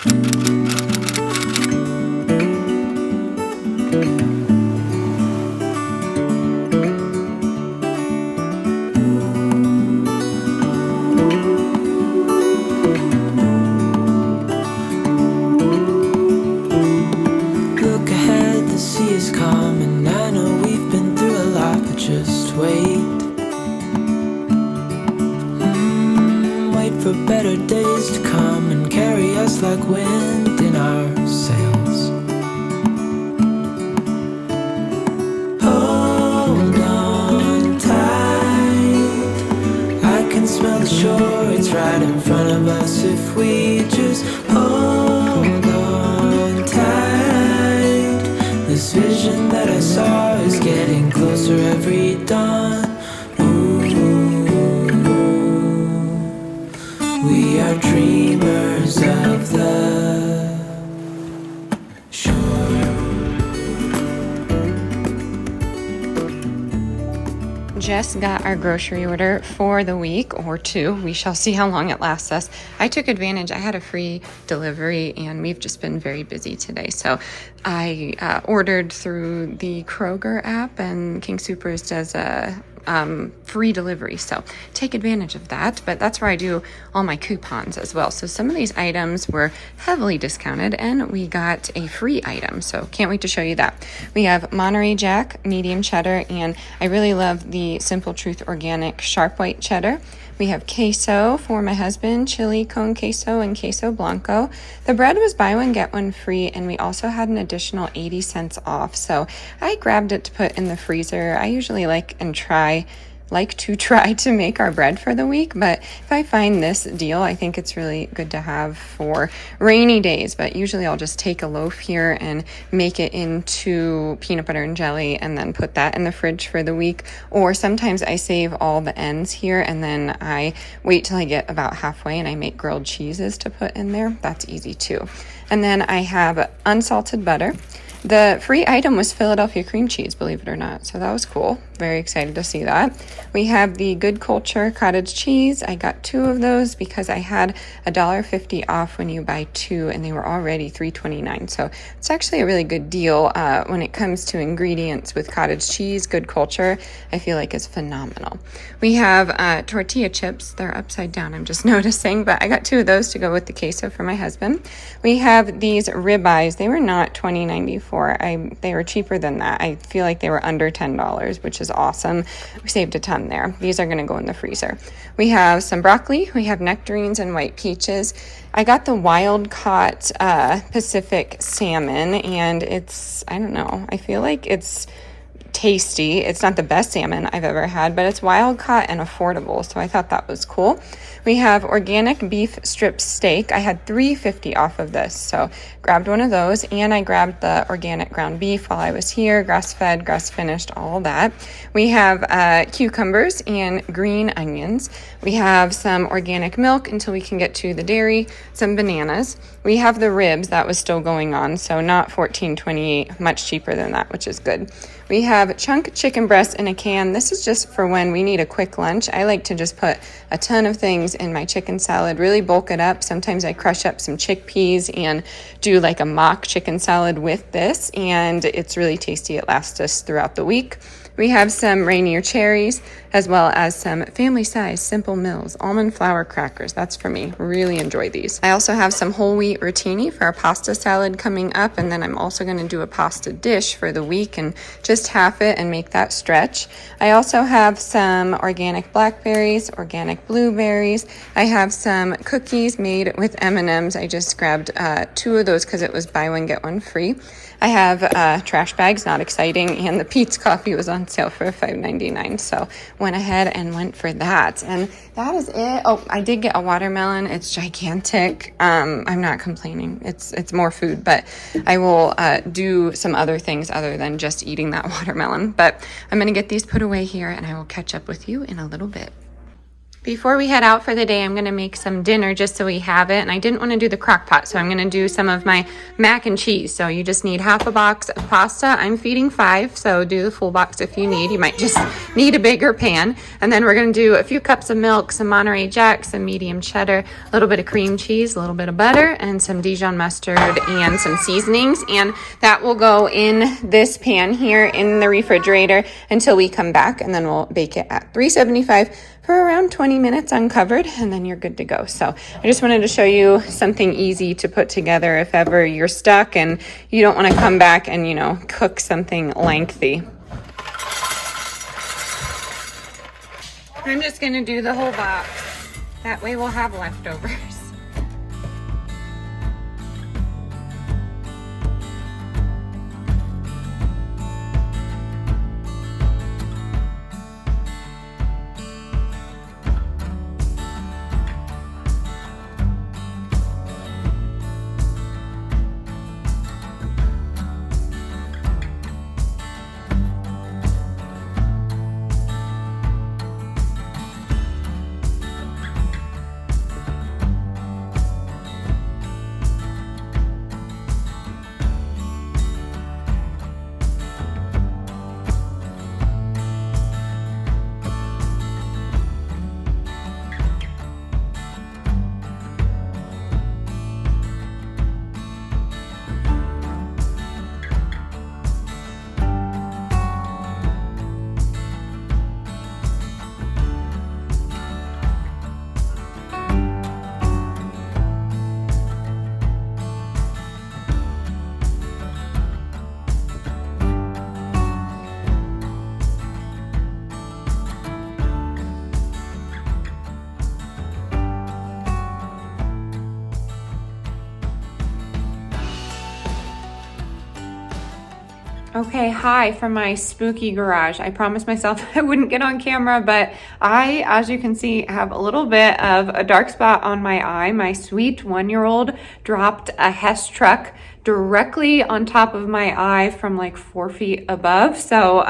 For better days to come and carry us like wind in our sails. Hold on tight, I can smell the shore, it's right in front of us if we just hold on tight. This vision that I saw is getting closer every dawn. We are dreamers of the shore. Just got our grocery order for the week or two. We shall see how long it lasts us. I took advantage. I had a free delivery and we've just been very busy today. So I ordered through the Kroger app, and King Soopers does a free delivery, so take advantage of that. But that's where I do all my coupons as well. So some of these items were heavily discounted and we got a free item, so can't wait to show you that. We have Monterey Jack medium cheddar, and I really love the Simple Truth organic sharp white cheddar. We have queso for my husband, chili con queso and queso blanco. The bread was buy one get one free, and we also had an additional 80 cents off, so I grabbed it to put in the freezer. I usually like to try to make our bread for the week, but if I find this deal, I think it's really good to have for rainy days. But usually I'll just take a loaf here and make it into peanut butter and jelly and then put that in the fridge for the week. Or sometimes I save all the ends here and then I wait till I get about halfway and I make grilled cheeses to put in there. That's easy too. And then I have unsalted butter. The free item was Philadelphia cream cheese, believe it or not. So that was cool. Very excited to see that. We have the Good Culture cottage cheese. I got 2 of those because I had $1.50 off when you buy 2, and they were already $3.29. So it's actually a really good deal when it comes to ingredients with cottage cheese. Good Culture, I feel like, is phenomenal. We have tortilla chips. They're upside down, I'm just noticing, but I got 2 of those to go with the queso for my husband. We have these ribeyes. They were not $20.94. They were cheaper than that. I feel like they were under $10, which is awesome. We saved a ton there. These are going to go in the freezer. We have some broccoli. We have nectarines and white peaches. I got the wild caught Pacific salmon, and I don't know, I feel like it's tasty. It's not the best salmon I've ever had, but it's wild caught and affordable, so I thought that was cool. We have organic beef strip steak. I had $3.50 off of this, so grabbed one of those, and I grabbed the organic ground beef while I was here, grass-fed, grass-finished, all that. We have cucumbers and green onions. We have some organic milk until we can get to the dairy, some bananas. We have the ribs. That was still going on, so not $14.28, much cheaper than that, which is good. We have chunk chicken breast in a can. This is just for when we need a quick lunch. I like to just put a ton of things in my chicken salad, really bulk it up. Sometimes I crush up some chickpeas and do like a mock chicken salad with this, and it's really tasty. It lasts us throughout the week. We have some Rainier cherries, as well as some family-size Simple Mills almond flour crackers. That's for me. Really enjoy these. I also have some whole wheat rotini for our pasta salad coming up, and then I'm also going to do a pasta dish for the week and just half it and make that stretch. I also have some organic blackberries, organic blueberries. I have some cookies made with M&Ms. I just grabbed 2 of those because it was buy one, get one free. I have trash bags, not exciting, and the Pete's coffee was on sale for $5.99, so went ahead and went for that, and that is it. Oh, I did get a watermelon. It's gigantic. I'm not complaining. It's more food, but I will do some other things other than just eating that watermelon. But I'm going to get these put away here, and I will catch up with you in a little bit. Before we head out for the day, I'm going to make some dinner just so we have it. And I didn't want to do the crock pot, so I'm going to do some of my mac and cheese. So you just need half a box of pasta. I'm feeding 5, so do the full box if you need. You might just need a bigger pan. And then we're going to do a few cups of milk, some Monterey Jack, some medium cheddar, a little bit of cream cheese, a little bit of butter, and some Dijon mustard and some seasonings. And that will go in this pan here in the refrigerator until we come back. And then we'll bake it at 375 for around 20 minutes uncovered, and then you're good to go. So I just wanted to show you something easy to put together if ever you're stuck and you don't want to come back and, you know, cook something lengthy. I'm just going to do the whole box. That way we'll have leftovers. Okay, hi from my spooky garage. I promised myself I wouldn't get on camera, but I, as you can see, have a little bit of a dark spot on my eye. My sweet 1-year-old dropped a Hess truck directly on top of my eye from like 4 feet above. So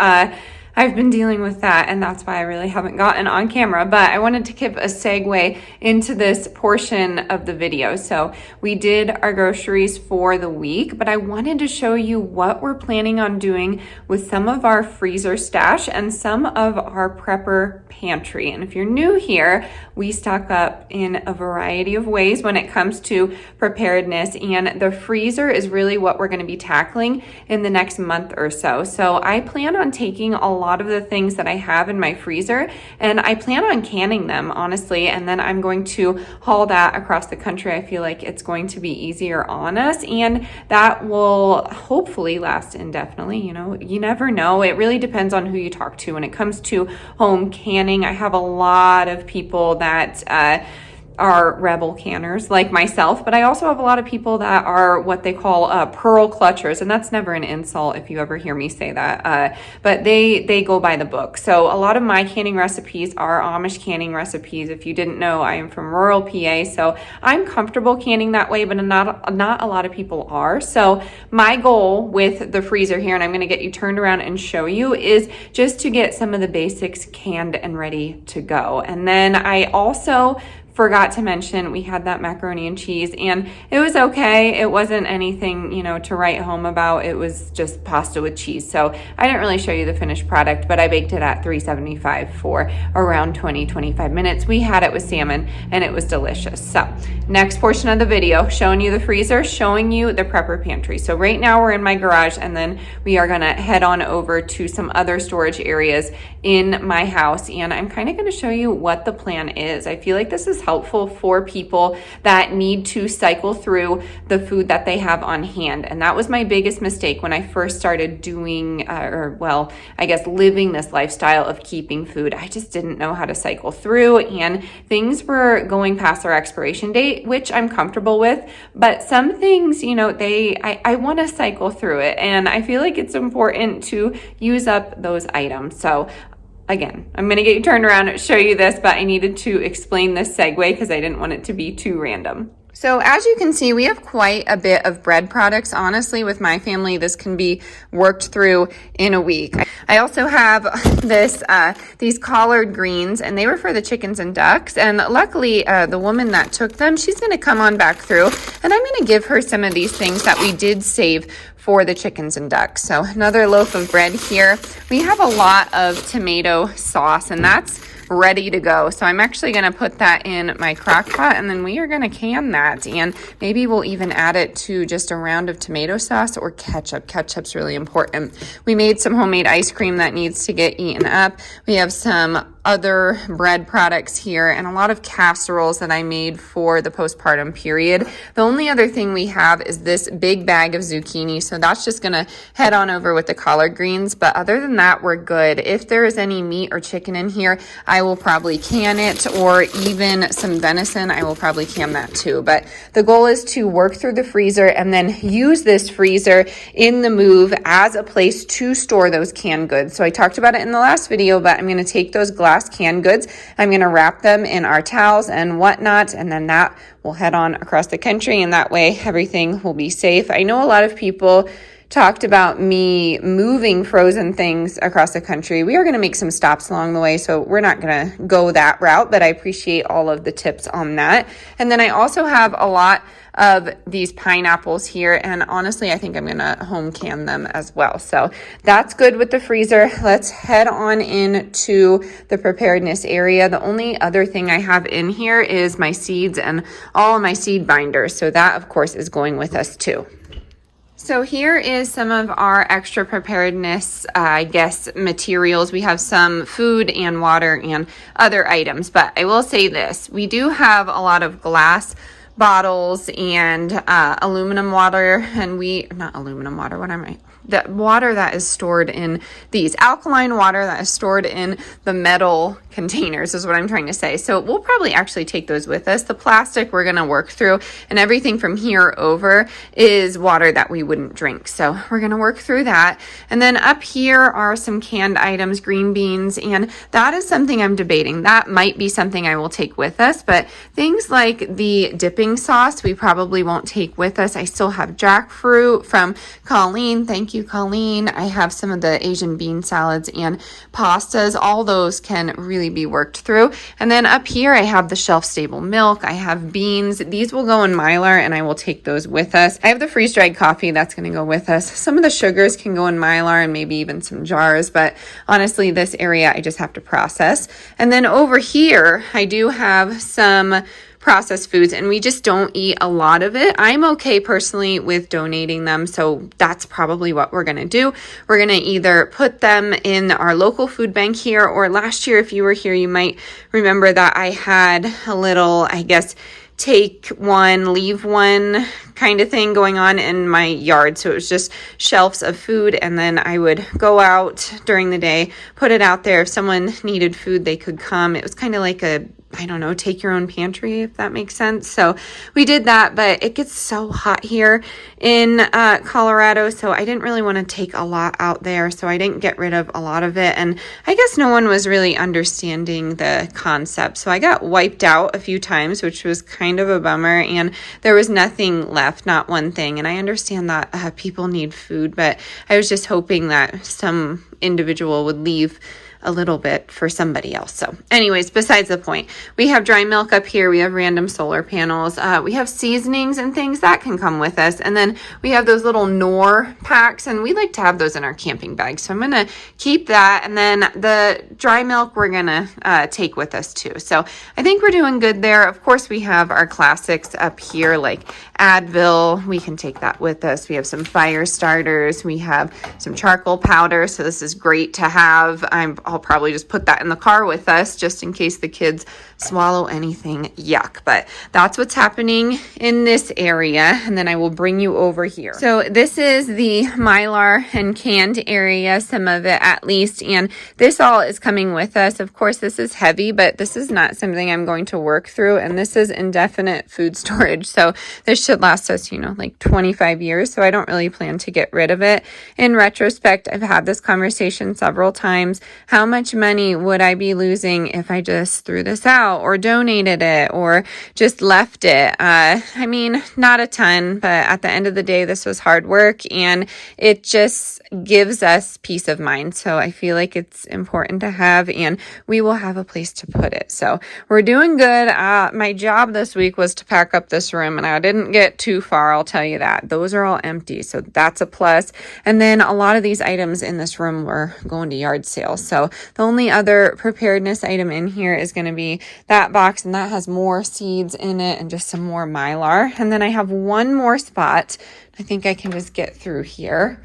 I've been dealing with that, and that's why I really haven't gotten on camera, but I wanted to give a segue into this portion of the video. So we did our groceries for the week, but I wanted to show you what we're planning on doing with some of our freezer stash and some of our prepper pantry. And if you're new here, we stock up in a variety of ways when it comes to preparedness, and the freezer is really what we're going to be tackling in the next month or so. So I plan on taking a lot of the things that I have in my freezer, and I plan on canning them, honestly, and then I'm going to haul that across the country. I feel like it's going to be easier on us, and that will hopefully last indefinitely. You know, you never know. It really depends on who you talk to when it comes to home canning. I have a lot of people that are rebel canners like myself, but I also have a lot of people that are what they call pearl clutchers, and that's never an insult if you ever hear me say that, but they go by the book. So a lot of my canning recipes are Amish canning recipes. If you didn't know, I am from rural PA, so I'm comfortable canning that way, but not a lot of people are. So my goal with the freezer here, and I'm going to get you turned around and show you, is just to get some of the basics canned and ready to go. And then I also forgot to mention we had that macaroni and cheese, and it was okay. It wasn't anything, you know, to write home about. It was just pasta with cheese. So I didn't really show you the finished product, but I baked it at 375 for around 20-25 minutes. We had it with salmon and it was delicious. So next portion of the video, showing you the freezer, showing you the prepper pantry. So right now we're in my garage, and then we are gonna head on over to some other storage areas in my house, and I'm kind of going to show you what the plan is. I feel like this is helpful for people that need to cycle through the food that they have on hand. And that was my biggest mistake when I first started doing, I guess living this lifestyle of keeping food. I just didn't know how to cycle through, and things were going past their expiration date, which I'm comfortable with. But some things, you know, I want to cycle through it, and I feel like it's important to use up those items. So again, I'm going to get you turned around and show you this, but I needed to explain this segue because I didn't want it to be too random. So as you can see, we have quite a bit of bread products. Honestly, with my family, this can be worked through in a week. I also have these collard greens, and they were for the chickens and ducks. And luckily, the woman that took them, she's going to come on back through, and I'm going to give her some of these things that we did save for the chickens and ducks. So another loaf of bread here. We have a lot of tomato sauce, and that's ready to go. So I'm actually going to put that in my crock pot, and then we are going to can that, and maybe we'll even add it to just a round of tomato sauce or ketchup. Ketchup's really important. We made some homemade ice cream that needs to get eaten up. We have some other bread products here and a lot of casseroles that I made for the postpartum period. The only other thing we have is this big bag of zucchini, so that's just going to head on over with the collard greens, but other than that, we're good. If there is any meat or chicken in here, I will probably can it, or even some venison, I will probably can that too. But the goal is to work through the freezer and then use this freezer in the move as a place to store those canned goods. So I talked about it in the last video, but I'm going to take those glass canned goods, I'm going to wrap them in our towels and whatnot, and then that will head on across the country, and that way everything will be safe. I know a lot of people talked about me moving frozen things across the country. We are going to make some stops along the way, so we're not going to go that route, but I appreciate all of the tips on that. And then I also have a lot of these pineapples here, and honestly, I think I'm going to home can them as well. So that's good with the freezer. Let's head on into the preparedness area. The only other thing I have in here is my seeds and all of my seed binders. So that, of course, is going with us too. So here is some of our extra preparedness, materials. We have some food and water and other items, but I will say this. We do have a lot of glass bottles and aluminum water, and the water that is stored in these alkaline water that is stored in the metal containers is what I'm trying to say. So we'll probably actually take those with us. The plastic we're going to work through, and everything from here over is water that we wouldn't drink. So we're going to work through that. And then up here are some canned items, green beans, and that is something I'm debating. That might be something I will take with us, but things like the dipping sauce we probably won't take with us. I still have jackfruit from Colleen. Thank you, Colleen. I have some of the Asian bean salads and pastas. All those can really be worked through. And then up here, I have the shelf-stable milk. I have beans. These will go in Mylar, and I will take those with us. I have the freeze-dried coffee. That's going to go with us. Some of the sugars can go in Mylar and maybe even some jars, but honestly, this area I just have to process. And then over here, I do have some processed foods, and we just don't eat a lot of it. I'm okay personally with donating them, so that's probably what we're going to do. We're going to either put them in our local food bank here, or last year, if you were here, you might remember that I had a little, take one, leave one kind of thing going on in my yard. So it was just shelves of food, and then I would go out during the day, put it out there. If someone needed food, they could come. It was kind of like take your own pantry, if that makes sense. So we did that, but it gets so hot here in Colorado, so I didn't really want to take a lot out there, so I didn't get rid of a lot of it, and I guess no one was really understanding the concept, so I got wiped out a few times, which was kind of a bummer, and there was nothing left, not one thing, and I understand that people need food, but I was just hoping that some individual would leave a little bit for somebody else. So anyways, besides the point, we have dry milk up here. We have random solar panels. We have seasonings and things that can come with us. And then we have those little Knorr packs, and we like to have those in our camping bags. So I'm going to keep that. And then the dry milk we're going to take with us too. So I think we're doing good there. Of course, we have our classics up here like Advil. We can take that with us. We have some fire starters. We have some charcoal powder. So this is great to have. I'll probably just put that in the car with us just in case the kids swallow anything yuck. But that's what's happening in this area. And then I will bring you over here. So this is the Mylar and canned area, some of it at least. And this all is coming with us. Of course, this is heavy, but this is not something I'm going to work through. And this is indefinite food storage. So this should last us, like 25 years. So I don't really plan to get rid of it. In retrospect, I've had this conversation several times. How how much money would I be losing if I just threw this out or donated it or just left it? I mean, not a ton, but at the end of the day, this was hard work and it just gives us peace of mind. So I feel like it's important to have, and we will have a place to put it. So we're doing good. My job this week was to pack up this room, and I didn't get too far, I'll tell you that. Those are all empty, so that's a plus. And then a lot of these items in this room were going to yard sales. So the only other preparedness item in here is going to be that box, and that has more seeds in it and just some more Mylar. And then I have one more spot. I think I can just get through here.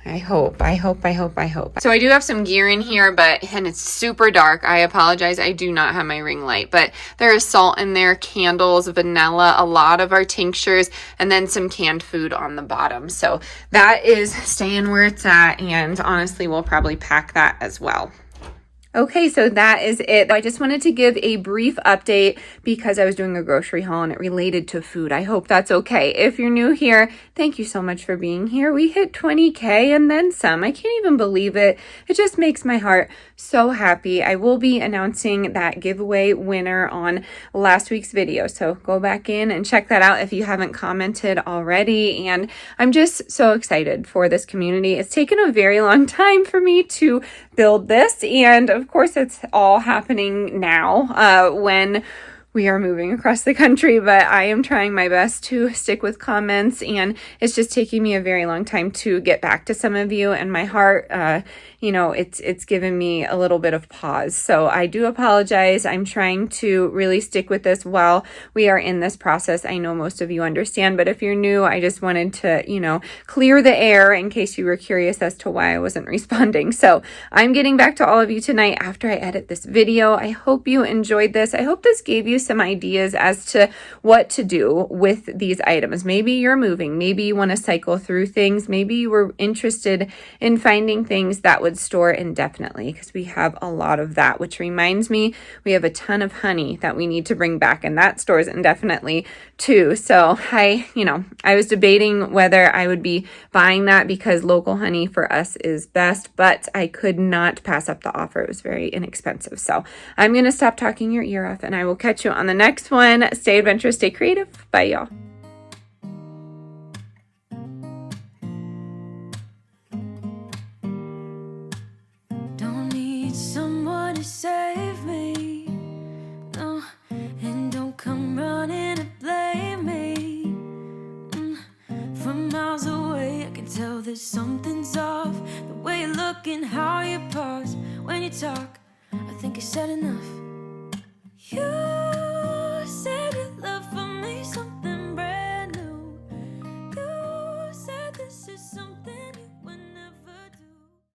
I hope. So I do have some gear in here, and it's super dark. I apologize. I do not have my ring light, but there is salt in there, candles, vanilla, a lot of our tinctures, and then some canned food on the bottom. So that is staying where it's at, and honestly, we'll probably pack that as well. Okay, so that is it. I just wanted to give a brief update because I was doing a grocery haul and it related to food. I hope that's okay. If you're new here, thank you so much for being here. We hit 20K and then some. I can't even believe it. It just makes my heart so happy. I will be announcing that giveaway winner on last week's video. So go back in and check that out if you haven't commented already. And I'm just so excited for this community. It's taken a very long time for me to build this, and of course it's all happening now when we are moving across the country, but I am trying my best to stick with comments, and it's just taking me a very long time to get back to some of you, and my heart, it's given me a little bit of pause. So I do apologize. I'm trying to really stick with this while we are in this process. I know most of you understand, but if you're new, I just wanted to, clear the air in case you were curious as to why I wasn't responding. So I'm getting back to all of you tonight after I edit this video. I hope you enjoyed this. I hope this gave you some ideas as to what to do with these items. Maybe you're moving, maybe you want to cycle through things, maybe you were interested in finding things that would store indefinitely, because we have a lot of that, which reminds me, we have a ton of honey that we need to bring back, and that stores indefinitely too. So I was debating whether I would be buying that because local honey for us is best, but I could not pass up the offer. It was very inexpensive. So I'm going to stop talking your ear off, and I will catch you on the next one. Stay adventurous, stay creative. Bye, y'all. Don't need someone to save me, no, and don't come running to blame me. From miles away I can tell that something's off. The way you look and how you pause when you talk, I think you said enough.